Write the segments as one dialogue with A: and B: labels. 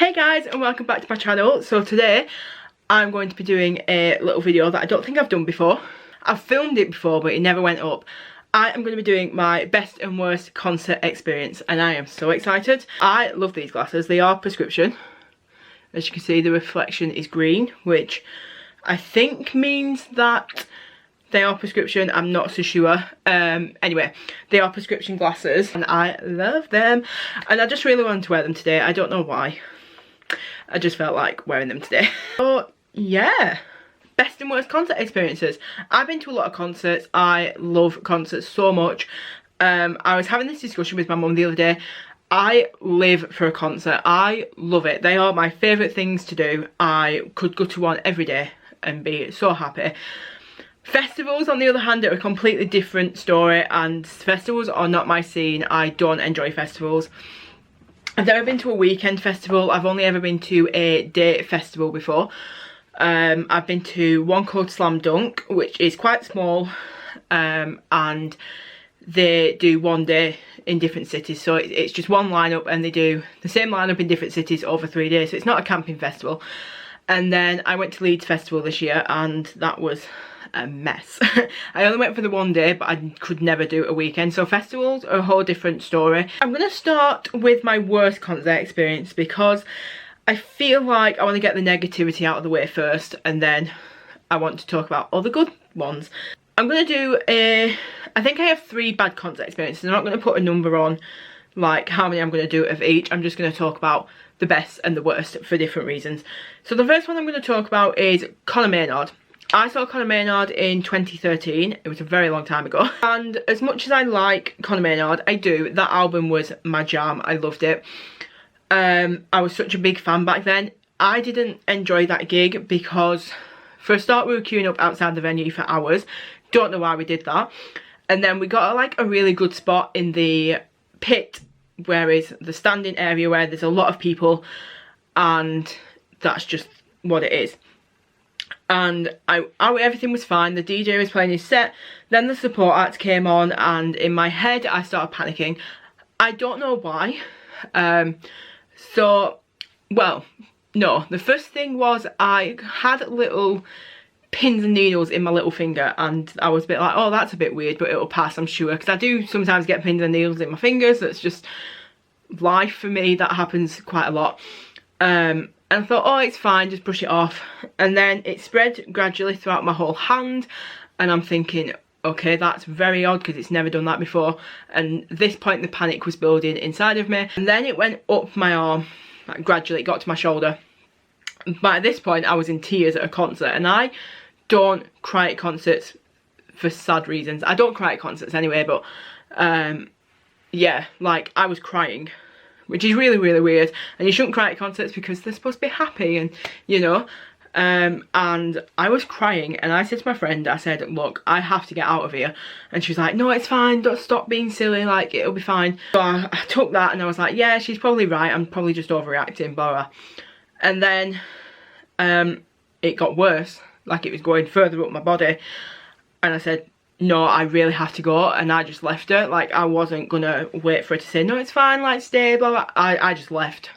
A: Hey guys, and welcome back to my channel. So today I'm going to be doing a little video that I don't think I've done before. I've filmed it before but it never went up. I am going to be doing my best and worst concert experience and I am so excited. I love these glasses. They are prescription. As you can see, the reflection is green, which I think means that they are prescription. I'm not so sure. Anyway, they are prescription glasses and I love them. And I just really wanted to wear them today. I don't know why. I just felt like wearing them today. So yeah, best and worst concert experiences. I've been to a lot of concerts. I love concerts so much. I was having this discussion with my mum the other day. I live for a concert. I love it. They are my favourite things to do. I could go to one every day and be so happy. Festivals, on the other hand, are a completely different story, and festivals are not my scene. I don't enjoy festivals. I've never been to a weekend festival. I've only ever been to a day festival before. I've been to one called Slam Dunk, which is quite small, and they do one day in different cities. So it's just one lineup and they do the same lineup in different cities over 3 days. So it's not a camping festival. And then I went to Leeds Festival this year and that was a mess. I only went for the one day, but I could never do a weekend. So festivals are a whole different story. I'm going to start with my worst concert experience because I feel like I want to get the negativity out of the way first and then I want to talk about all the good ones. I'm going to do I think I have 3 bad concert experiences. I'm not going to put a number on like how many I'm going to do of each. I'm just going to talk about the best and the worst for different reasons. So the first one I'm going to talk about is Conor Maynard. I saw Conor Maynard in 2013. It was a very long time ago. And as much as I like Conor Maynard, I do. That album was my jam. I loved it. I was such a big fan back then. I didn't enjoy that gig because, for a start, we were queuing up outside the venue for hours. Don't know why we did that. And then we got like a really good spot in the pit, where is the standing area where there's a lot of people, and that's just what it is. And everything was fine. The DJ was playing his set, then the support act came on, and in my head I started panicking. I don't know why. No, the first thing was I had little pins and needles in my little finger, and I was a bit like, oh, that's a bit weird, but it'll pass, I'm sure, because I do sometimes get pins and needles in my fingers. That's just life for me. That happens quite a lot. And I thought, oh, it's fine, just brush it off. And then it spread gradually throughout my whole hand, and I'm thinking, okay, that's very odd because it's never done that before. And at this point the panic was building inside of me, and then it went up my arm, like gradually it got to my shoulder. But at this point I was in tears at a concert, and I don't cry at concerts for sad reasons. I don't cry at concerts anyway, but yeah, like I was crying, which is really, really weird. And you shouldn't cry at concerts because they're supposed to be happy, and you know. And I was crying, and I said to my friend, I said, look, I have to get out of here. And she was like, no, it's fine, don't stop being silly, like it'll be fine. So I took that and I was like, yeah, she's probably right, I'm probably just overreacting, blah blah. And then it got worse, like it was going further up my body, and I said, no, I really have to go, and I just left her. Like I wasn't gonna wait for her to say, no, it's fine, like stay, blah blah. I just left.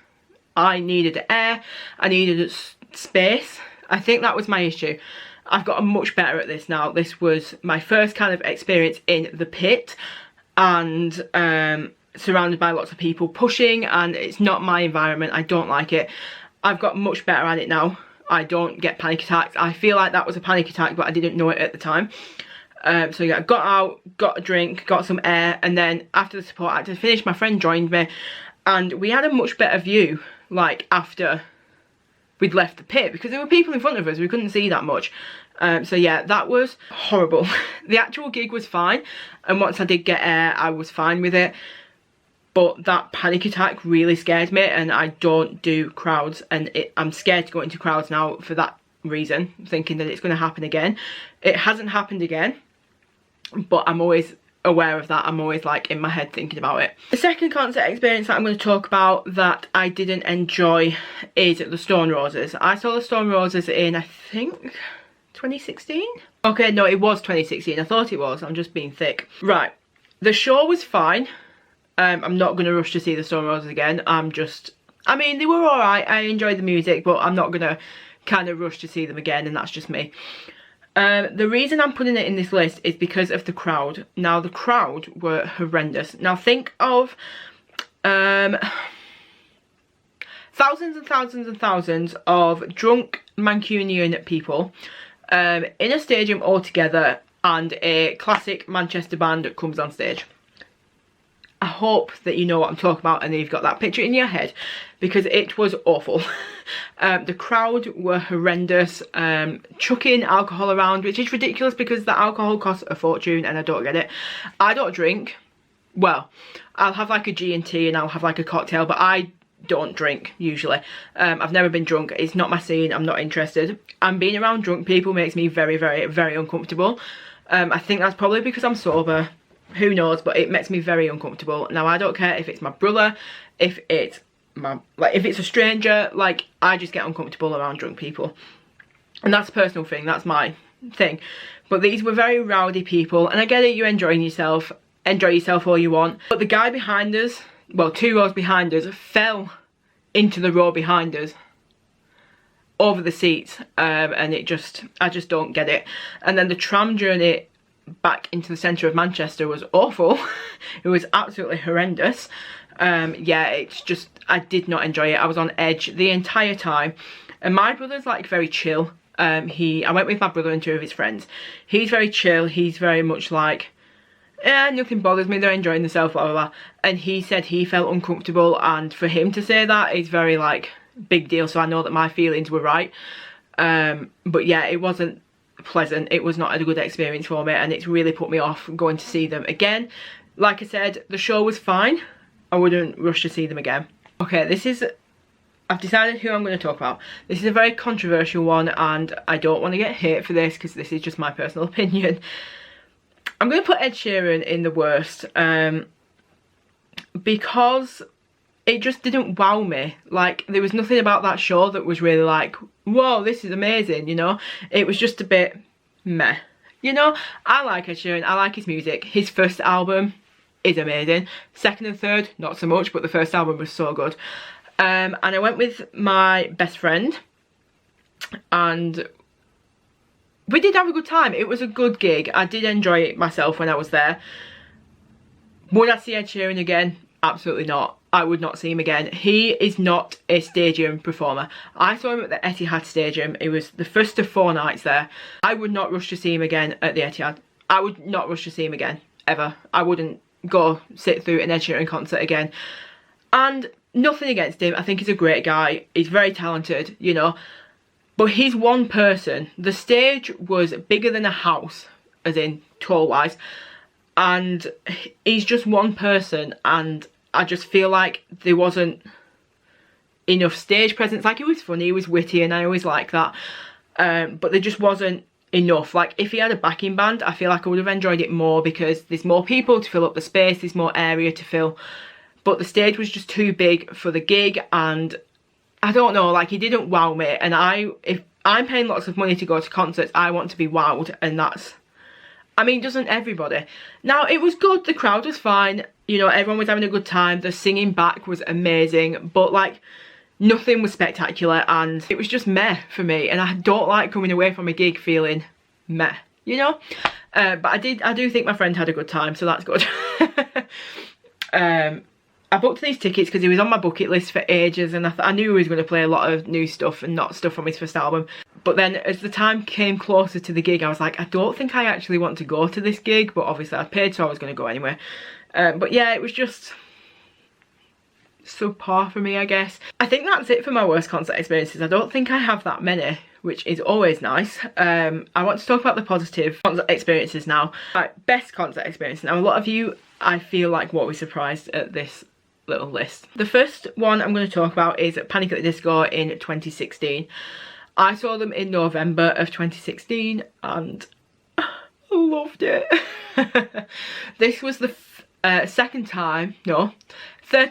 A: I needed air, I needed space. I think that was my issue. I've gotten much better at this now. This was my first kind of experience in the pit, and surrounded by lots of people pushing, and it's not my environment. I don't like it. I've got much better at it now. I don't get panic attacks. I feel like that was a panic attack, but I didn't know it at the time. So yeah, I got out, got a drink, got some air, and then after the support act had finished, my friend joined me, and we had a much better view, like after we'd left the pit, because there were people in front of us, we couldn't see that much. So yeah, that was horrible. The actual gig was fine, and once I did get air, I was fine with it. But that panic attack really scared me, and I don't do crowds, and I'm scared to go into crowds now for that reason, thinking that it's going to happen again. It hasn't happened again, but I'm always aware of that. I'm always like in my head thinking about it. The second concert experience that I'm going to talk about that I didn't enjoy is the Stone Roses. I saw the Stone Roses in, I think, 2016? Okay, no, it was 2016. I thought it was. I'm just being thick. Right. The show was fine. I'm not going to rush to see the Stone Roses again. I mean, they were alright, I enjoyed the music, but I'm not gonna kind of rush to see them again, and that's just me. The reason I'm putting it in this list is because of the crowd. Now, the crowd were horrendous. Now, think of thousands and thousands and thousands of drunk Mancunian people in a stadium all together, and a classic Manchester band that comes on stage. I hope that you know what I'm talking about and you've got that picture in your head, because it was awful. The crowd were horrendous, chucking alcohol around, which is ridiculous because the alcohol costs a fortune and I don't get it. I don't drink. Well, I'll have like a G&T and I'll have like a cocktail, but I don't drink usually. I've never been drunk. It's not my scene. I'm not interested. And being around drunk people makes me very, very, very uncomfortable. I think that's probably because I'm sober. Who knows, but it makes me very uncomfortable. Now, I don't care if it's my brother, if it's if it's a stranger, like, I just get uncomfortable around drunk people. And that's a personal thing, that's my thing. But these were very rowdy people, and I get it, you're enjoying yourself, enjoy yourself all you want. But the guy behind us, well, 2 rows behind us, fell into the row behind us, over the seats, and I just don't get it. And then the tram journey back into the centre of Manchester was awful. It was absolutely horrendous. Yeah, it's just, I did not enjoy it. I was on edge the entire time. And my brother's like very chill. I went with my brother and 2 of his friends. He's very chill. He's very much like, nothing bothers me, they're enjoying themselves, blah, blah, blah. And he said he felt uncomfortable, and for him to say that is very like big deal, so I know that my feelings were right. But yeah, it wasn't pleasant. It was not a good experience for me, and it's really put me off going to see them again. Like I said, the show was fine. I wouldn't rush to see them again. Okay, I've decided who I'm going to talk about. This is a very controversial one, and I don't want to get hate for this because this is just my personal opinion. I'm going to put Ed Sheeran in the worst, because it just didn't wow me. Like, there was nothing about that show that was really like, whoa, this is amazing, you know? It was just a bit meh. You know, I like Ed Sheeran, I like his music. His first album is amazing. Second and third, not so much, but the first album was so good. And I went with my best friend, and we did have a good time. It was a good gig. I did enjoy it myself when I was there. Would I see Ed Sheeran again? Absolutely not. I would not see him again. He is not a stadium performer. I saw him at the Etihad Stadium. It was the first of 4 nights there. I would not rush to see him again at the Etihad. I would not rush to see him again, ever. I wouldn't go sit through an Ed Sheeran concert again. And nothing against him. I think he's a great guy. He's very talented, you know. But he's one person. The stage was bigger than a house, as in tall-wise. And he's just one person, and I just feel like there wasn't enough stage presence. Like, he was funny, he was witty, and I always like that. But there just wasn't enough. Like, if he had a backing band, I feel like I would have enjoyed it more, because there's more people to fill up the space, there's more area to fill. But the stage was just too big for the gig, and I don't know, like, he didn't wow me. And if I'm paying lots of money to go to concerts, I want to be wowed, and that's, I mean, doesn't everybody? Now, it was good, the crowd was fine, you know, everyone was having a good time, the singing back was amazing, but like, nothing was spectacular, and it was just meh for me, and I don't like coming away from a gig feeling meh, you know? But I do think my friend had a good time, so that's good. I booked these tickets because he was on my bucket list for ages, and I knew he was going to play a lot of new stuff and not stuff from his first album. But then as the time came closer to the gig, I was like, I don't think I actually want to go to this gig, but obviously I paid, so I was going to go anyway. But yeah, it was just subpar for me, I guess. I think that's it for my worst concert experiences. I don't think I have that many, which is always nice. I want to talk about the positive concert experiences now. Right, best concert experience. Now, a lot of you, I feel like, won't be surprised at this little list. The first one I'm going to talk about is Panic at the Disco in 2016. I saw them in November of 2016 and I loved it. This was the third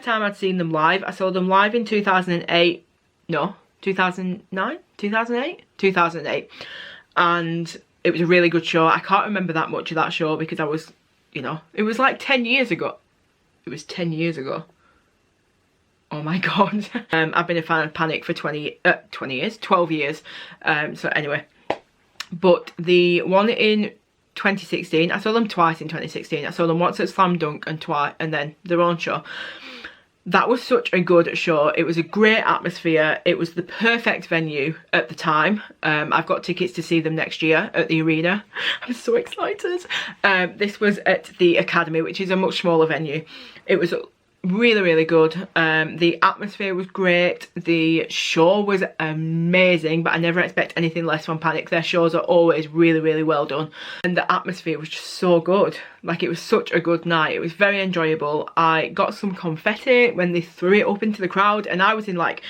A: time I'd seen them live. I saw them live in 2008, no, 2009, 2008? 2008. And it was a really good show. I can't remember that much of that show because I was, you know, it was like 10 years ago. It was 10 years ago. Oh my god. I've been a fan of Panic for 12 years. So anyway, but the one in 2016, I saw them twice in 2016. I saw them once at Slam Dunk and then their own show. That was such a good show. It was a great atmosphere. It was the perfect venue at the time. I've got tickets to see them next year at the arena. I'm so excited. This was at the Academy, which is a much smaller venue. It was really, really good. The atmosphere was great. The show was amazing, but I never expect anything less from Panic. Their shows are always really, really well done. And the atmosphere was just so good. Like, it was such a good night. It was very enjoyable. I got some confetti when they threw it up into the crowd, and I was in like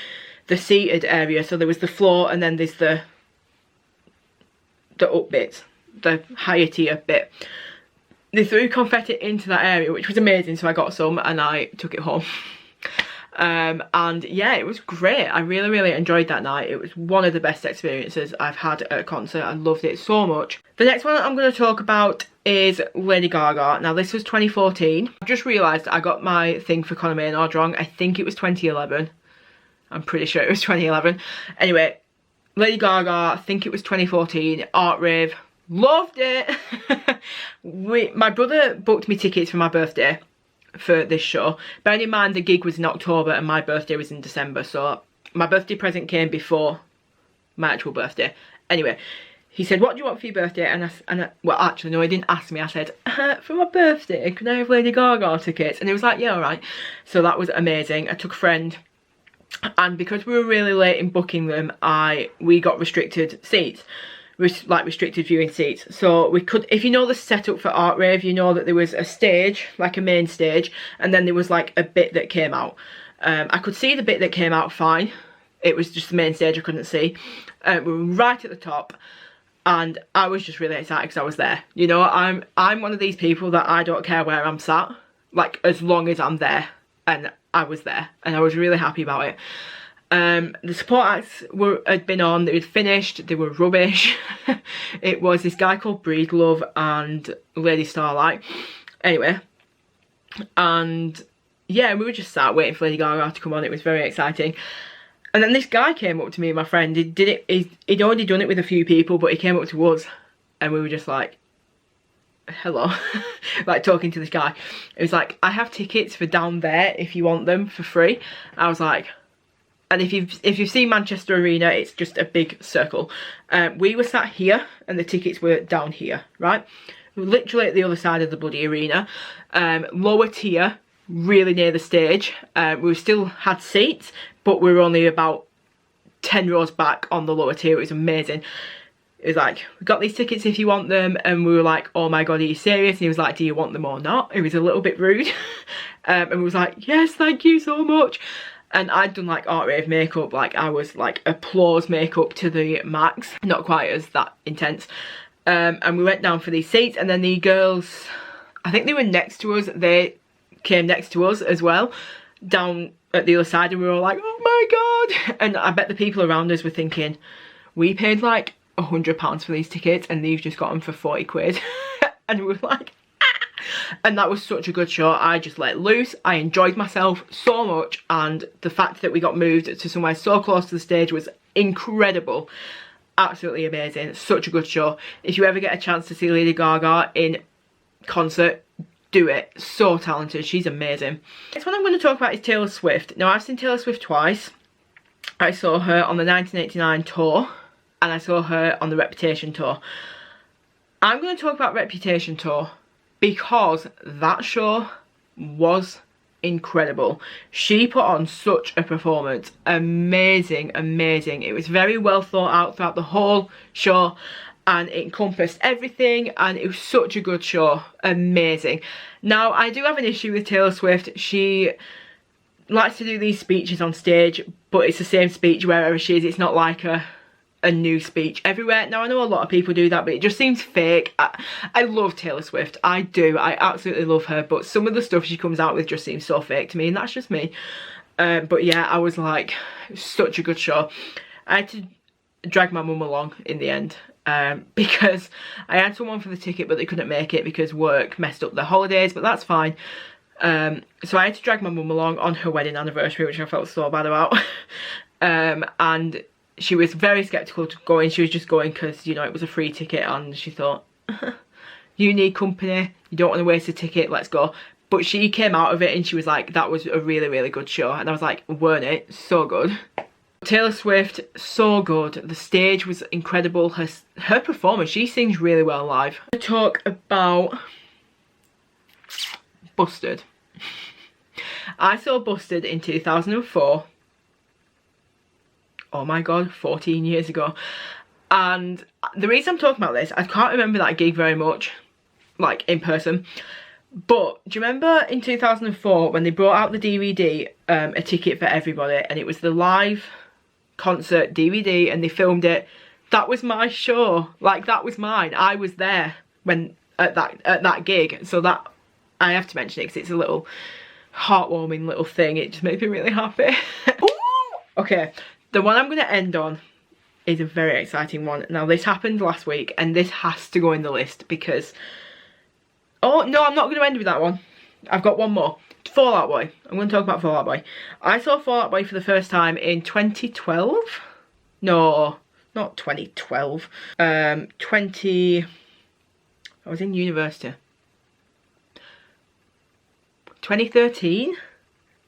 A: the seated area. So there was the floor, and then there's the up bits, the higher tier bit. They threw confetti into that area, which was amazing, so I got some and I took it home. And yeah, it was great. I really, really enjoyed that night. It was one of the best experiences I've had at a concert. I loved it so much. The next one I'm going to talk about is Lady Gaga. Now, this was 2014. I've just realised I got my thing for Conor Maynard wrong. I think it was 2011. I'm pretty sure it was 2011. Anyway, Lady Gaga, I think it was 2014, Art Rave. Loved it. My brother booked me tickets for my birthday for this show. Bearing in mind the gig was in October and my birthday was in December, so my birthday present came before my actual birthday. Anyway, he said, what do you want for your birthday? And well, actually no, he didn't ask me. I said, for my birthday, can I have Lady Gaga tickets? And he was like, yeah, all right. So that was amazing. I took a friend, and because we were really late in booking them, we got restricted seats. Like restricted viewing seats, so we could, if you know the setup for Art Rave, you know that there was a stage, like a main stage, and then there was like a bit that came out. I could see the bit that came out fine. It was just the main stage I couldn't see. We were right at the top, and I was just really excited because I was there. You know, I'm one of these people that I don't care where I'm sat, like as long as I'm there, and I was there, and I was really happy about it. The support acts had been on, they had finished, they were rubbish. It was this guy called Breedlove and Lady Starlight. Anyway, and yeah, we were just sat waiting for Lady Gaga to come on. It was very exciting. And then this guy came up to me and my friend. He'd already done it with a few people, but he came up to us and we were just like, hello. Like talking to this guy. It was like, I have tickets for down there if you want them for free. I was like, and if you've seen Manchester Arena, it's just a big circle. We were sat here and the tickets were down here, right? We were literally at the other side of the bloody arena. Lower tier, really near the stage. We still had seats, but we were only about 10 rows back on the lower tier. It was amazing. It was like, we got these tickets if you want them, and we were like, oh my god, are you serious? And he was like, do you want them or not? It was a little bit rude. And we was like, yes, thank you so much. And I'd done like Art Rave makeup, like I was like applause makeup to the max, not quite as that intense. And we went down for these seats, and then the girls, I think they were next to us, they came next to us as well, down at the other side, and we were all like, oh my god. And I bet the people around us were thinking, we paid like £100 for these tickets and they've just got them for 40 quid. And we were like, and that was such a good show. I just let loose. I enjoyed myself so much, and the fact that we got moved to somewhere so close to the stage was incredible. Absolutely amazing. Such a good show. If you ever get a chance to see Lady Gaga in concert, do it. So talented. She's amazing. Next one I'm going to talk about is Taylor Swift. Now, I've seen Taylor Swift twice. I saw her on the 1989 tour and I saw her on the Reputation tour. I'm going to talk about Reputation tour because that show was incredible. She put on such a performance. Amazing, amazing. It was very well thought out throughout the whole show, and it encompassed everything, and it was such a good show. Amazing. Now, I do have an issue with Taylor Swift. She likes to do these speeches on stage, but it's the same speech wherever she is. It's not like a new speech everywhere. Now, I know a lot of people do that, but it just seems fake. I love Taylor Swift. I do. I absolutely love her, but some of the stuff she comes out with just seems so fake to me, and that's just me. But yeah, I was like, such a good show. I had to drag my mum along in the end, because I had someone for the ticket but they couldn't make it because work messed up their holidays, but that's fine. So I had to drag my mum along on her wedding anniversary, which I felt so bad about. And she was very sceptical to go in. She was just going because, you know, it was a free ticket, and she thought, you need company, you don't want to waste a ticket, let's go. But she came out of it and she was like, that was a really, really good show. And I was like, weren't it? So good. Taylor Swift, so good. The stage was incredible. Her performance, she sings really well live. I talk about Busted. I saw Busted in 2004. Oh my god, 14 years ago. And the reason I'm talking about this, I can't remember that gig very much, like in person. But do you remember in 2004 when they brought out the DVD, A Ticket for Everybody, and it was the live concert DVD and they filmed it? That was my show. Like, that was mine. I was there when at that gig. So that, I have to mention it because it's a little heartwarming little thing. It just makes me really happy. Okay, the one I'm going to end on is a very exciting one. Now, this happened last week and this has to go in the list because... Oh, no, I'm not going to end with that one. I've got one more. Fall Out Boy. I'm going to talk about Fall Out Boy. I saw Fall Out Boy for the first time in 2012. No, not 2012. I was in university. 2013? I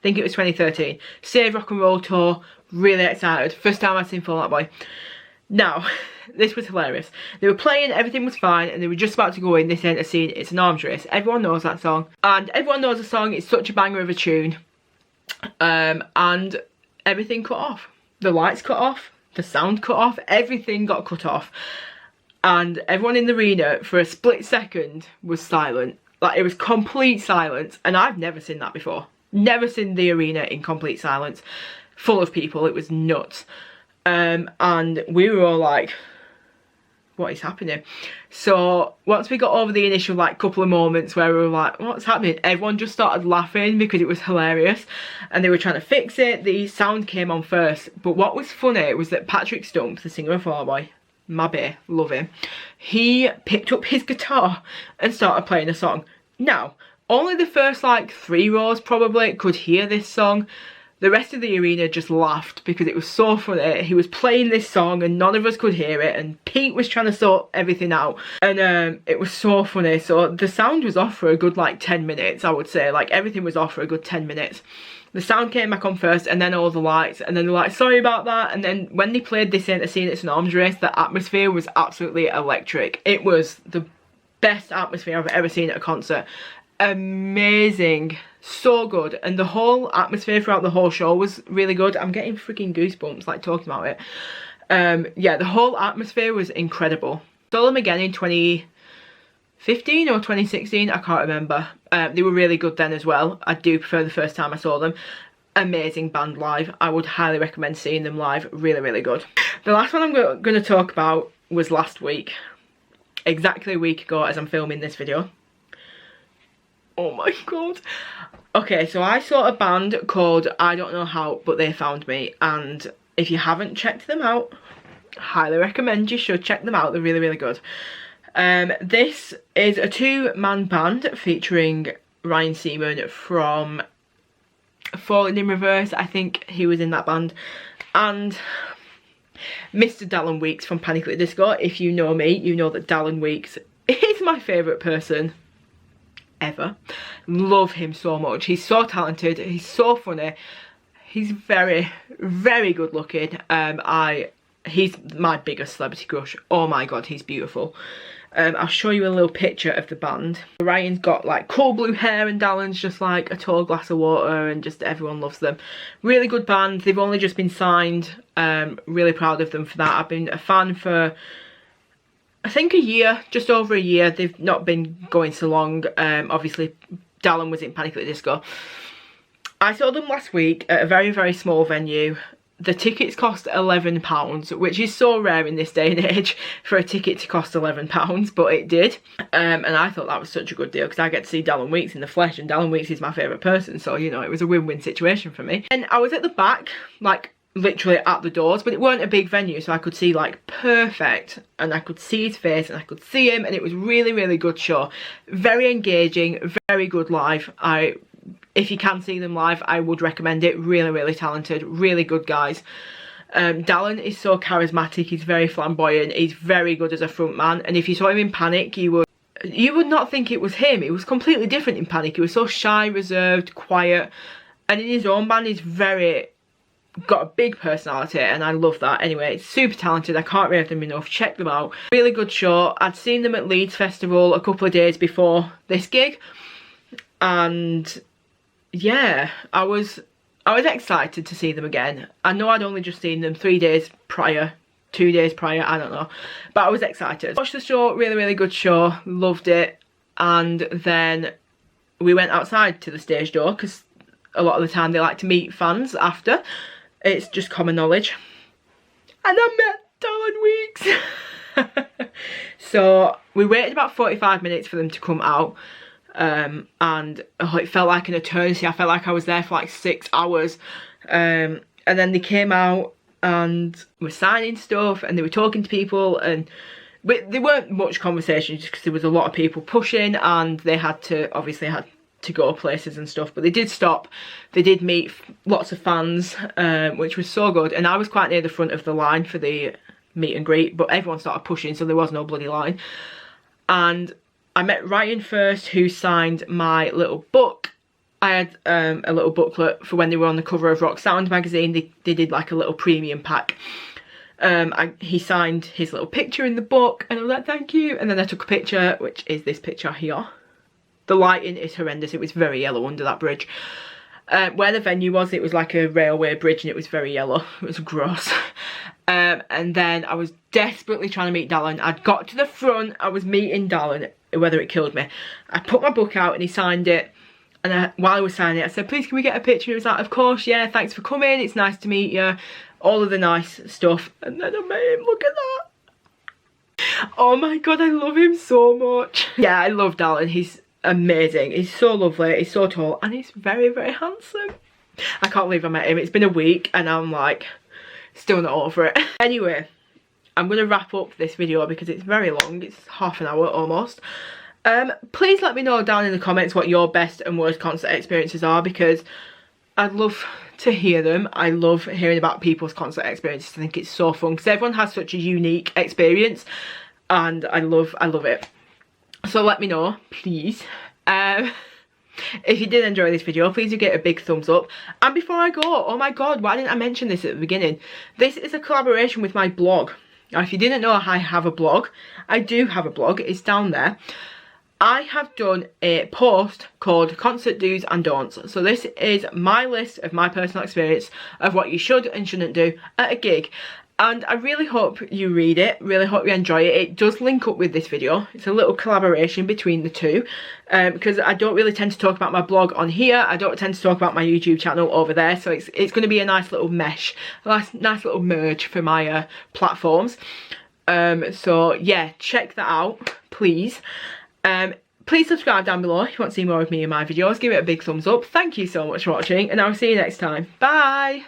A: think it was 2013. Save Rock and Roll Tour. Really excited. First time I've seen Fall Out Boy. Now, this was hilarious. They were playing, everything was fine, and they were just about to go in. This ain't a scene, it's an arms race. Everyone knows that song. And everyone knows the song, it's such a banger of a tune. And everything cut off. The lights cut off, the sound cut off, everything got cut off. And everyone in the arena, for a split second, was silent. Like, it was complete silence. And I've never seen that before. Never seen the arena in complete silence. Full of people, it was nuts. And we were all like, what is happening? So once we got over the initial like couple of moments where we were like, what's happening? Everyone just started laughing because it was hilarious and they were trying to fix it. The sound came on first, but what was funny was that Patrick Stump, the singer of Fall Out Boy, my bae, love him, he picked up his guitar and started playing a song. Now, only the first like 3 rows probably could hear this song. The rest of the arena just laughed because it was so funny. He was playing this song and none of us could hear it, and Pete was trying to sort everything out, and it was so funny. So the sound was off for a good like 10 minutes, I would say. Like, everything was off for a good 10 minutes. The sound came back on first and then all the lights, and then they were like, sorry about that. And then when they played This Ain't a Scene, It's an Arms Race, the atmosphere was absolutely electric. It was the best atmosphere I've ever seen at a concert. Amazing, so good, and the whole atmosphere throughout the whole show was really good. I'm getting freaking goosebumps like talking about it. Yeah, the whole atmosphere was incredible. Saw them again in 2015 or 2016, I can't remember. They were really good then as well. I do prefer the first time I saw them. Amazing band live. I would highly recommend seeing them live. Really, really good. The last one I'm going to talk about was last week, exactly a week ago as I'm filming this video. Oh my god. Okay, so I saw a band called I Don't Know How, But They Found Me, and if you haven't checked them out, highly recommend you should check them out. They're really, really good. This is a 2-man band featuring Ryan Seaman from Falling in Reverse. I think he was in that band. And Mr. Dallin Weeks from Panic! At the Disco. If you know me, you know that Dallin Weeks is my favourite person ever. Love him so much. He's so talented, he's so funny, he's very, very good looking. He's my biggest celebrity crush. Oh my god, he's beautiful. I'll show you a little picture of the band. Ryan's got like cool blue hair and Dallin's just like a tall glass of water, and just everyone loves them. Really good band. They've only just been signed. Really proud of them for that. I've been a fan for I think a year, just over a year. They've not been going so long. Obviously Dallin was in Panic! At the Disco. I saw them last week at a very, very small venue. The tickets cost £11, which is so rare in this day and age for a ticket to cost £11, but it did. And I thought that was such a good deal because I get to see Dallin Weeks in the flesh, and Dallin Weeks is my favourite person, so you know, it was a win-win situation for me. And I was at the back, like literally at the doors, but it weren't a big venue, so I could see like perfect, and I could see his face and I could see him, and it was really, really good show. Very engaging, very good live. I if you can see them live, I would recommend it. Really, really talented, really good guys. Dallin is so charismatic, he's very flamboyant, he's very good as a front man, and if you saw him in Panic, you would not think it was him. It was completely different in Panic. He was so shy, reserved, quiet, and in his own band he's got a big personality, and I love that. Anyway, it's super talented, I can't rate them enough, check them out. Really good show. I'd seen them at Leeds Festival a couple of days before this gig, and yeah, I was excited to see them again. I know I'd only just seen them 3 days prior, 2 days prior, I don't know, but I was excited. Watched the show, really, really good show, loved it, and then we went outside to the stage door, because a lot of the time they like to meet fans after. It's just common knowledge. And I met Dallin Weeks. So we waited about 45 minutes for them to come out. And it felt like an eternity. I felt like I was there for like 6 hours. And then they came out and were signing stuff, and they were talking to people, but there weren't much conversation just because there was a lot of people pushing, and they had to go places and stuff, but they did stop. They did meet lots of fans, which was so good, and I was quite near the front of the line for the meet and greet, but everyone started pushing, so there was no bloody line. And I met Ryan first, who signed my little book. I had a little booklet for when they were on the cover of Rock Sound magazine. They did like a little premium pack. He signed his little picture in the book, and I was like, thank you. And then I took a picture, which is this picture here. The lighting is horrendous. It was very yellow under that bridge. Where the venue was, it was like a railway bridge, and it was very yellow. It was gross. And then I was desperately trying to meet Dallin. I'd got to the front, I was meeting Dallin, whether it killed me. I put my book out and he signed it. And while I was signing it, I said, please, can we get a picture? He was like, of course, yeah, thanks for coming. It's nice to meet you. All of the nice stuff. And then I met him. Look at that. Oh my God, I love him so much. Yeah, I love Dallin. He's amazing. He's so lovely. He's so tall. And he's very, very handsome. I can't believe I met him. It's been a week and I'm like, still not over it. Anyway, I'm going to wrap up this video because it's very long. It's half an hour almost. Please let me know down in the comments what your best and worst concert experiences are, because I'd love to hear them. I love hearing about people's concert experiences. I think it's so fun because everyone has such a unique experience, and I love it. So let me know, please. If you did enjoy this video, please do get a big thumbs up. And before I go, oh my God, why didn't I mention this at the beginning? This is a collaboration with my blog. Now, if you didn't know I have a blog, I do have a blog. It's down there. I have done a post called Concert Do's and Don'ts. So this is my list of my personal experience of what you should and shouldn't do at a gig. And I really hope you read it, really hope you enjoy it. It does link up with this video. It's a little collaboration between the two, because I don't really tend to talk about my blog on here. I don't tend to talk about my YouTube channel over there. So it's going to be a nice little mesh, a nice little merge for my platforms. So yeah, check that out, please. Please subscribe down below if you want to see more of me in my videos. Give it a big thumbs up. Thank you so much for watching, and I'll see you next time. Bye!